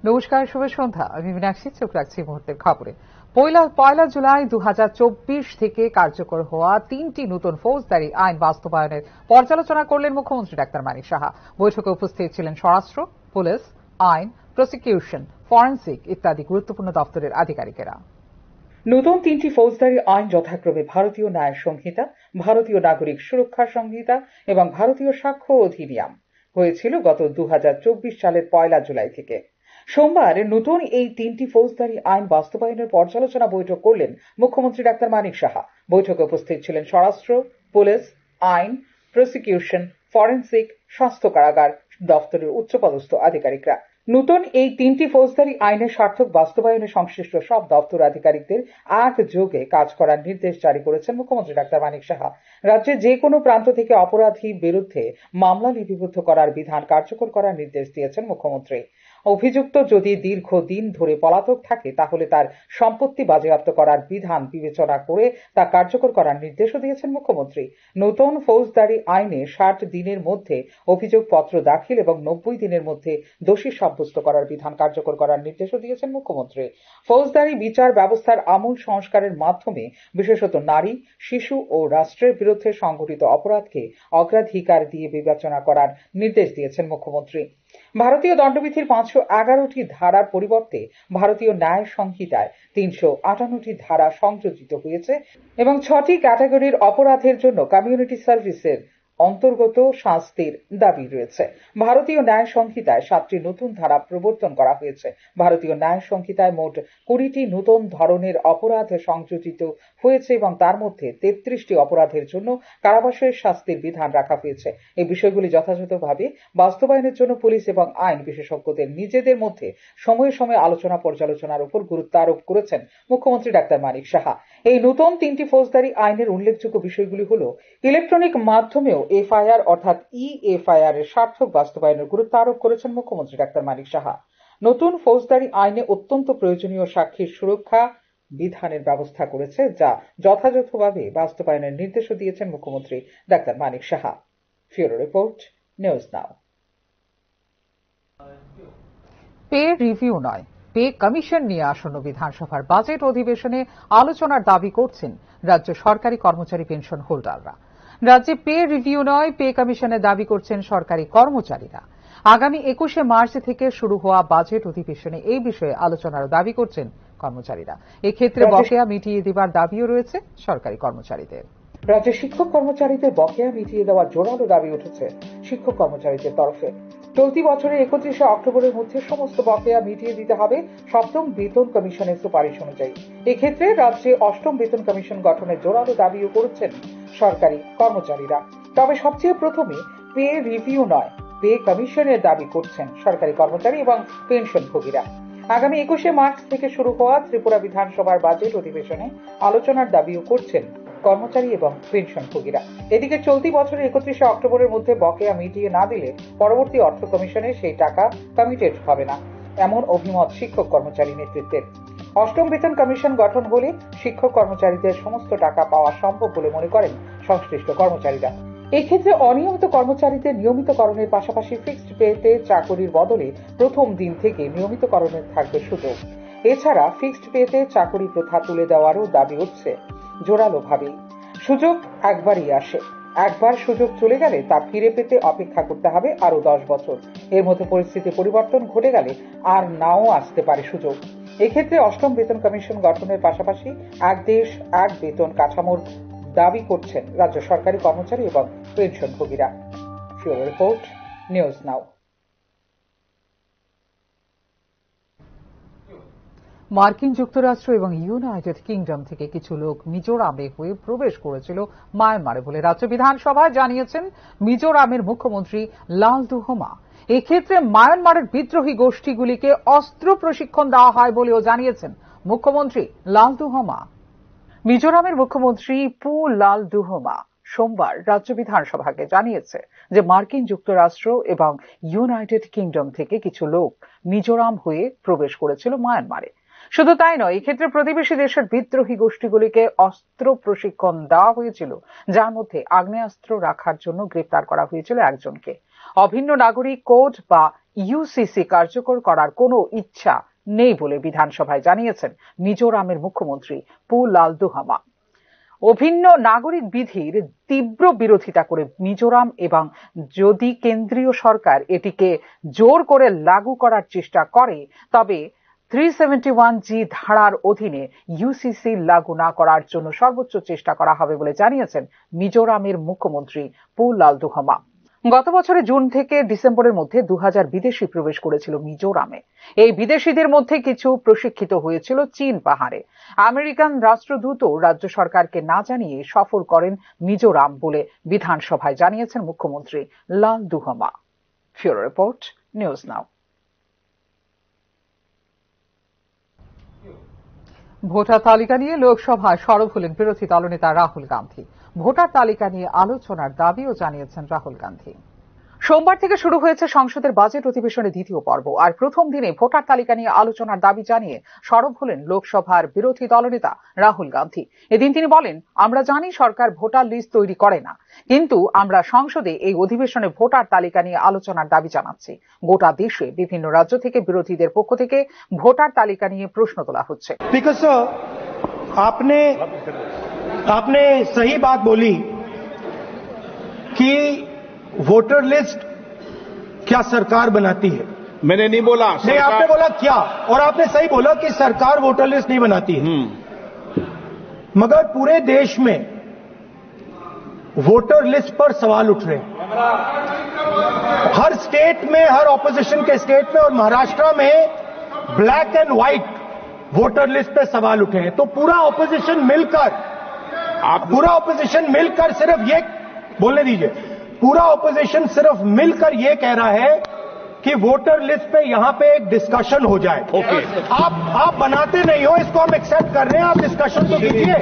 নমস্কার, শুভ সন্ধ্যা। আমি মীনাক্ষী, চোখ রাখছি মুহূর্তের খবরে। পয়লা জুলাই 2024 থেকে কার্যকর হওয়া 3টি নতুন ফৌজদারি আইন বাস্তবায়নের পর্যালোচনা করলেন মুখ্যমন্ত্রী ডাক্তার মানিক সাহা। বৈঠকে উপস্থিত ছিলেন স্বরাষ্ট্র, পুলিশ, আইন, প্রসিকিউশন, ফরেনসিক ইত্যাদি গুরুত্বপূর্ণ দপ্তরের আধিকারিকেরা। নতুন 3টি ফৌজদারি আইন যথাক্রমে ভারতীয় ন্যায় সংহিতা, ভারতীয় নাগরিক সুরক্ষা সংহিতা এবং ভারতীয় সাক্ষ্য অধিনিয়ম হয়েছিল গত 2024 সালের 1 জুলাই থেকে। সোমবার নতুন এই 3টি ফৌজদারি আইন বাস্তবায়নের পর্যালোচনা বৈঠক করলেন মুখ্যমন্ত্রী ডাক্তার মানিক সাহা। বৈঠকে উপস্থিত ছিলেন স্বরাষ্ট্র, পুলিশ, আইন, প্রসিকিউশন, ফরেনসিক, স্বাস্থ্য কারাগার দপ্তরের উচ্চপদস্থ আধিকারিকরা। নতুন এই 3টি ফৌজদারি আইনের সার্থক বাস্তবায়নে সংশ্লিষ্ট সব দপ্তর আধিকারিকদের একযোগে কাজ করার নির্দেশ জারি করেছেন মুখ্যমন্ত্রী ডাক্তার মানিক সাহা। রাজ্যের যে কোনো প্রান্ত থেকে অপরাধীর বিরুদ্ধে মামলা লিপিবদ্ধ করার বিধান কার্যকর করার নির্দেশ দিয়েছেন মুখ্যমন্ত্রী। অভিযুক্ত যদি দীর্ঘদিন ধরে পলাতক থাকে তাহলে তার সম্পত্তি বাজেয়াপ্ত করার বিধান বিবেচনা করে তা কার্যকর করার নির্দেশও দিয়েছেন মুখ্যমন্ত্রী। নতুন ফৌজদারি আইনে 60 দিনের মধ্যে অভিযোগপত্র দাখিল এবং 90 দিনের মধ্যে দোষী সাব্যস্ত করার বিধান কার্যকর করার নির্দেশও দিয়েছেন মুখ্যমন্ত্রী। ফৌজদারি বিচার ব্যবস্থার আমূল সংস্কারের মাধ্যমে বিশেষত নারী, শিশু ও রাষ্ট্রের বিরুদ্ধে সংঘটিত অপরাধকে অগ্রাধিকার দিয়ে বিবেচনা করার নির্দেশ দিয়েছেন মুখ্যমন্ত্রী। ভারতীয় দণ্ডবিধির 511টি ধারার পরিবর্তে ভারতীয় ন্যায় সংহিতায় 358টি ধারা সংযোজিত হয়েছে এবং 6টি ক্যাটাগরির অপরাধের জন্য কমিউনিটি সার্ভিসের অন্তর্গত শাস্তির দাবি রয়েছে। ভারতীয় ন্যায় সংহিতায় 7টি নতুন ধারা প্রবর্তন করা হয়েছে। ভারতীয় ন্যায় সংহিতায় মোট 20টি নতুন ধরনের অপরাধ সংযোজিত হয়েছে এবং তার মধ্যে 33টি অপরাধের জন্য কারাবাসের শাস্তির বিধান রাখা হয়েছে। এই বিষয়গুলি যথাযথভাবে বাস্তবায়নের জন্য পুলিশ এবং আইন বিশেষজ্ঞদের নিজেদের মধ্যে সময়ে সময়ে আলোচনা পর্যালোচনার উপর গুরুত্ব আরোপ করেছেন মুখ্যমন্ত্রী ডাক্তার মানিক সাহা। এই নতুন 3টি ফৌজদারি আইনের উল্লেখযোগ্য বিষয়গুলি হল ইলেকট্রনিক মাধ্যমেও এফআইআর অর্থাৎ এফআইআর এর সার্থক বাস্তবায়নের গুরুত্ব আরোপ করেছেন মুখ্যমন্ত্রী ডাক্তার মানিক সাহা। নতুন ফৌজদারি আইনে অত্যন্ত প্রয়োজনীয় সাক্ষীর সুরক্ষা বিধানের ব্যবস্থা করেছে, যা যথাযথভাবে বাস্তবায়নের নির্দেশও দিয়েছেন মুখ্যমন্ত্রী doctor Manik Saha. Bureau report, news now. Pay review নয়, পে কমিশন নিয়ে আসন্ন বিধানসভার বাজেট অধিবেশনে আলোচনার দাবি করছেন রাজ্য সরকারি কর্মচারী পেনশন হোল্ডাররা। রাজ্যে পে রিভিউ নয়, পে কমিশনের দাবি করছেন সরকারি কর্মচারীরা। আগামী 21শে মার্চ থেকে শুরু হওয়া বাজেট অধিবেশনে এই বিষয়ে আলোচনার দাবি করছেন কর্মচারীরা। এক্ষেত্রে বকেয়া মিটিয়ে দেবার দাবিও রয়েছে সরকারি কর্মচারীদের। রাজ্যের শিক্ষক কর্মচারীদের বকেয়া মিটিয়ে দেওয়ার জোরালো দাবি উঠেছে শিক্ষক কর্মচারীদের তরফে। চলতি বছরের 31শে অক্টোবরের মধ্যে সমস্ত বকেয়া মিটিয়ে দিতে হবে সপ্তম বেতন কমিশনের সুপারিশ অনুযায়ী। এক্ষেত্রে রাজ্যে অষ্টম বেতন কমিশন গঠনের জোরালো দাবিও করেছেন সরকারি কর্মচারীরা। তবে সবচেয়ে প্রথমে পে রিভিউ নয়, পে কমিশনের দাবি করছেন সরকারি কর্মচারী এবং পেনশনভোগীরা। আগামী 21শে মার্চ থেকে শুরু হওয়া ত্রিপুরা বিধানসভার বাজেট অধিবেশনে আলোচনার দাবিও করছেন কর্মচারী এবং পেনশনভোগীরা। এদিকে চলতি বছরের 31শে অক্টোবরের মধ্যে বকেয়া মিটিয়ে না দিলে পরবর্তী অর্থ কমিশনে সেই টাকা কমিটেড হবে না, এমন অভিমত শিক্ষক কর্মচারী নেতৃত্বের। অষ্টম বেতন কমিশন গঠন হলে শিক্ষক কর্মচারীদের সমস্ত টাকা পাওয়া সম্ভব বলে মনে করেন সংশ্লিষ্ট কর্মচারীরা। এক্ষেত্রে অনিয়মিত কর্মচারীদের নিয়মিতকরণের পাশাপাশি ফিক্সড পেতে চাকরির বদলে প্রথম দিন থেকে নিয়মিতকরণের থাকবে সুযোগ। এছাড়া ফিক্সড পেতে চাকরি প্রথা তুলে দেওয়ারও দাবি উঠছে জোরালোভাবে। সুযোগ একবারই আসে, একবার সুযোগ চলে গেলে তা ফিরে পেতে অপেক্ষা করতে হবে আরো 10 বছর। এর মধ্যে পরিস্থিতি পরিবর্তন ঘটে গেলে আর নাও আসতে পারে সুযোগ। এক্ষেত্রে অষ্টম বেতন কমিশন গঠনের পাশাপাশি এক দেশ এক বেতন কাঠামোর দাবি করছেন রাজ্য সরকারি কর্মচারী এবং পেনশনভোগীরা। ব্যুরো রিপোর্ট, নিউজ নাও। মার্কিন যুক্তরাষ্ট্র এবং ইউনাইটেড কিংডম থেকে কিছু লোক মিজোরামে হয়ে প্রবেশ করেছিল মায়ানমারে বলে রাজ্য বিধানসভায় জানিয়েছেন মিজোরামের মুখ্যমন্ত্রী লালদুহোমা। এক্ষেত্রে মায়ানমারের বিদ্রোহী গোষ্ঠীগুলিকে অস্ত্র প্রশিক্ষণ দেওয়া হয় বলেও জানিয়েছেন মুখ্যমন্ত্রী লালদুহোমা। মিজোরামের মুখ্যমন্ত্রী পু লালদুহোমা সোমবার রাজ্য বিধানসভাকে জানিয়েছে যে মার্কিন যুক্তরাষ্ট্র এবং ইউনাইটেড কিংডম থেকে কিছু লোক মিজোরাম হয়ে প্রবেশ করেছিল মায়ানমারে। শুধু তাই নয়, এক্ষেত্রে প্রতিবেশী দেশের বিদ্রোহী গোষ্ঠীগুলিকে অস্ত্র প্রশিক্ষণ দেওয়া হয়েছিল, যার মধ্যে আগ্নেয়াস্ত্র রাখার জন্য গ্রেপ্তার করা হয়েছিল একজনকে। অভিন্ন নাগরিক কোড বা ইউসিসি কার্যকর করার কোনো ইচ্ছা নেই বলে বিধানসভায় জানিয়েছেন মিজোরামের মুখ্যমন্ত্রী পু লালদুহামা। অভিন্ন নাগরিক বিধির তীব্র বিরোধিতা করে মিজোরাম এবং যদি কেন্দ্রীয় সরকার এটিকে জোর করে লাগু করার চেষ্টা করে তবে 371G ধারার অধীনে ইউসিসি লাগু না করার জন্য সর্বোচ্চ চেষ্টা করা হবে বলে জানিয়েছেন মিজোরামের মুখ্যমন্ত্রী পু লালদুহামা। গত বছরের জুন থেকে ডিসেম্বরের মধ্যে 2000 বিদেশি প্রবেশ করেছিল মিজোরামে। এই বিদেশিদের মধ্যে কিছু প্রশিক্ষিত হয়েছিল চীন পাহাড়ে। আমেরিকান রাষ্ট্রদূত রাজ্য সরকারকে না জানিয়ে সফর করেন মিজোরাম বলে বিধানসভায় জানিয়েছেন মুখ্যমন্ত্রী Lalduhoma. Bureau report, news now. Voter তালিকা নিয়ে লোকসভায় সরব হলেন বিরোধী দলনেতা রাহুল গান্ধী। ভোটার তালিকা নিয়ে আলোচনার দাবিও জানিয়েছেন রাহুল গান্ধী। সোমবার থেকে শুরু হয়েছে সংসদের বাজেট অধিবেশনের দ্বিতীয় পর্ব। আর প্রথম দিনে ভোটার তালিকা নিয়ে আলোচনার দাবি জানিয়ে সরব হলেন লোকসভার বিরোধী দলনেতা রাহুল গান্ধী। এদিন তিনি বলেন, আমরা জানি সরকার ভোটার লিস্ট তৈরি করে না, কিন্তু আমরা সংসদে এই অধিবেশনে ভোটার তালিকা নিয়ে আলোচনার দাবি জানাচ্ছি। গোটা দেশে বিভিন্ন রাজ্য থেকে বিরোধীদের পক্ষ থেকে ভোটার তালিকা নিয়ে প্রশ্ন তোলা হচ্ছে। आपने सही बात बोली कि वोटर लिस्ट क्या सरकार बनाती है। मैंने नहीं बोला, नहीं, आपने बोला क्या, और आपने सही बोला कि सरकार वोटर लिस्ट नहीं बनाती है। मगर पूरे देश में वोटर लिस्ट पर सवाल उठ रहे हैं। हर स्टेट में, हर ऑपोजिशन के स्टेट में और महाराष्ट्र में black and white voter list पे सवाल उठे हैं। तो पूरा ऑपोजिशन मिलकर सिर्फ ये बोलने दीजिए, पूरा ऑपोजिशन सिर्फ मिलकर ये कह रहा है कि वोटर लिस्ट पे यहां पे एक डिस्कशन हो जाए। ओके, आप बनाते नहीं हो, इसको हम एक्सेप्ट कर रहे हैं, आप डिस्कशन तो कीजिए।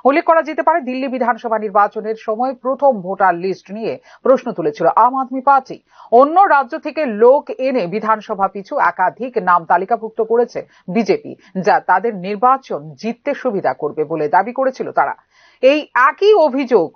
উল্লেখ করা যেতে পারে, দিল্লি বিধানসভা নির্বাচনের সময় প্রথম ভোটার লিস্ট নিয়ে প্রশ্ন তুলেছিল আম আদমি পার্টি। অন্য রাজ্য থেকে লোক এনে বিধানসভা পিছু একাধিক নাম তালিকাভুক্ত করেছে বিজেপি, যা তাদের নির্বাচন জিততে সুবিধা করবে বলে দাবি করেছিল তারা। এই একই অভিযোগ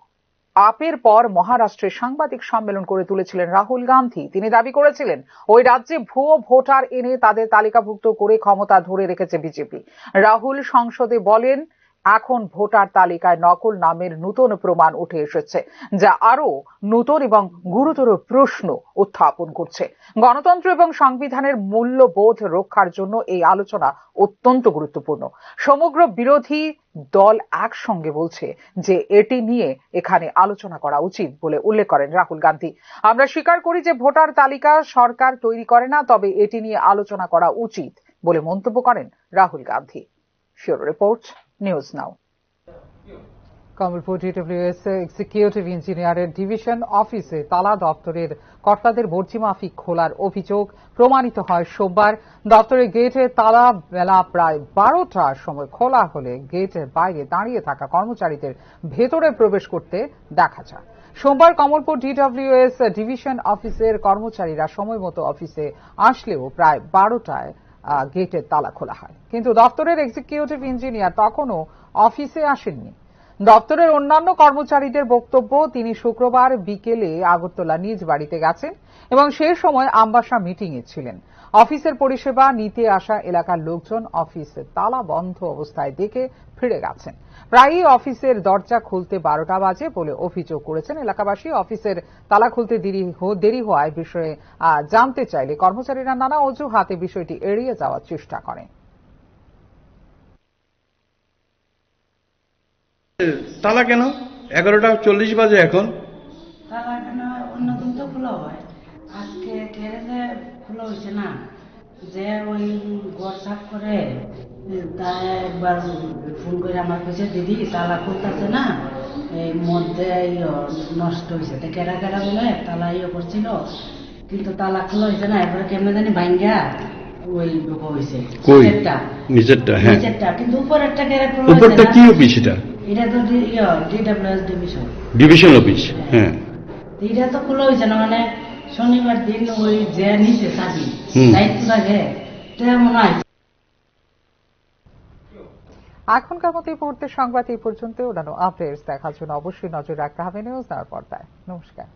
আপের পর মহারাষ্ট্রের সাংবাদিক সম্মেলন করে তুলেছিলেন রাহুল গান্ধী। তিনি দাবি করেছিলেন ওই রাজ্যে ভুয়ো ভোটার এনে তাদের তালিকাভুক্ত করে ক্ষমতা ধরে রেখেছে বিজেপি। রাহুল সংসদে বলেন, এখন ভোটার তালিকায় নকল নামের নতুন প্রমাণ উঠে এসেছে, যা আরো নতুন এবং গুরুতর প্রশ্ন উত্থাপন করছে। গণতন্ত্র এবং সংবিধানের মূল্যবোধ রক্ষার জন্য এই আলোচনা অত্যন্ত গুরুত্বপূর্ণ। সমগ্র বিরোধী দল একসঙ্গে বলছে যে এটি নিয়ে এখানে আলোচনা করা উচিত বলে উল্লেখ করেন রাহুল গান্ধী। আমরা স্বীকার করি যে ভোটার তালিকা সরকার তৈরি করে না, তবে এটি নিয়ে আলোচনা করা উচিত বলে মন্তব্য করেন Rahul Gandhi. Bureau report, news now. Kamalpur DWS executive ইঞ্জিনিয়ারের ডিভিশন অফিসে তালা দপ্তরের কর্তাদের মর্জিমাফিক খোলার অভিযোগ প্রমাণিত হয় সোমবার। দপ্তরের গেটের তালা বেলা প্রায় 12টার সময় খোলা হলে গেটের বাইরে দাঁড়িয়ে থাকা কর্মচারীদের ভেতরে প্রবেশ করতে দেখা যায়। সোমবার কমলপুর ডিডব্লিউএস ডিভিশন অফিসের কর্মচারীরা সময় মতো অফিসে আসলেও প্রায় 12টায় গেটের তালা খোলা হয়, কিন্তু দপ্তরের এক্সিকিউটিভ ইঞ্জিনিয়ার তখনও অফিসে আসেননি। দপ্তরের অন্যান্য কর্মচারীদের বক্তব্য, তিনি শুক্রবার বিকেলে আগরতলা নিজ বাড়িতে গেছেন এবং সেই সময় আমবাসা মিটিংয়ে ছিলেন। অফিসের পরিষেবা নিতে আসা এলাকার লোকজন অফিসের তালা বন্ধ অবস্থায় দেখে ফিরে গেছেন। প্রায়ই অফিসের দরজা খুলতে 12টা বাজে বলে অভিযোগ করেছেন এলাকাবাসী। অফিসের তালা খুলতে দেরি হওয়ায় বিষয়ে জানতে চাইলে কর্মচারীরা নানা অজুহাতে বিষয়টি এড়িয়ে যাওয়ার চেষ্টা করেন। তালা কেন 11:40 বাজে? এখন তালা কেন? অন্যদিন তো খোলা হয়, আজকে গ্যারেজে খোলা হয়েছে না, যে ওই ঘর সাফ করে তাই একবার ফোন করে আমার কাছে, দিদি তালা খুলতেছে না, এই মধ্যে নষ্ট হয়েছে, তো কেরা কেরা বলে তালা করছিল, কিন্তু তালা খোলা হয়েছে না। এরপরে কেমনে জানি ভাঙ্গা ওই ঢোকা হয়েছে নিচেরটা, হ্যাঁ, কিন্তু উপরেরটা কেরা খোলা? উপরটা কি অফিস? এটা তো ডিডব্লিউএস ডিভিশন অফিস। হ্যাঁ, এটা তো খোলা হয়েছে না, মানে শনিবার দিন ওই যে নিচে চাবি দায়িত্ব থাকে মনে হয়। এখনকার মতো এই মুহূর্তের সংবাদ এই পর্যন্ত। অন্যান্য আপডেটস দেখার জন্য অবশ্যই নজর রাখতে হবে নিউজ নাও পর্দায়। নমস্কার।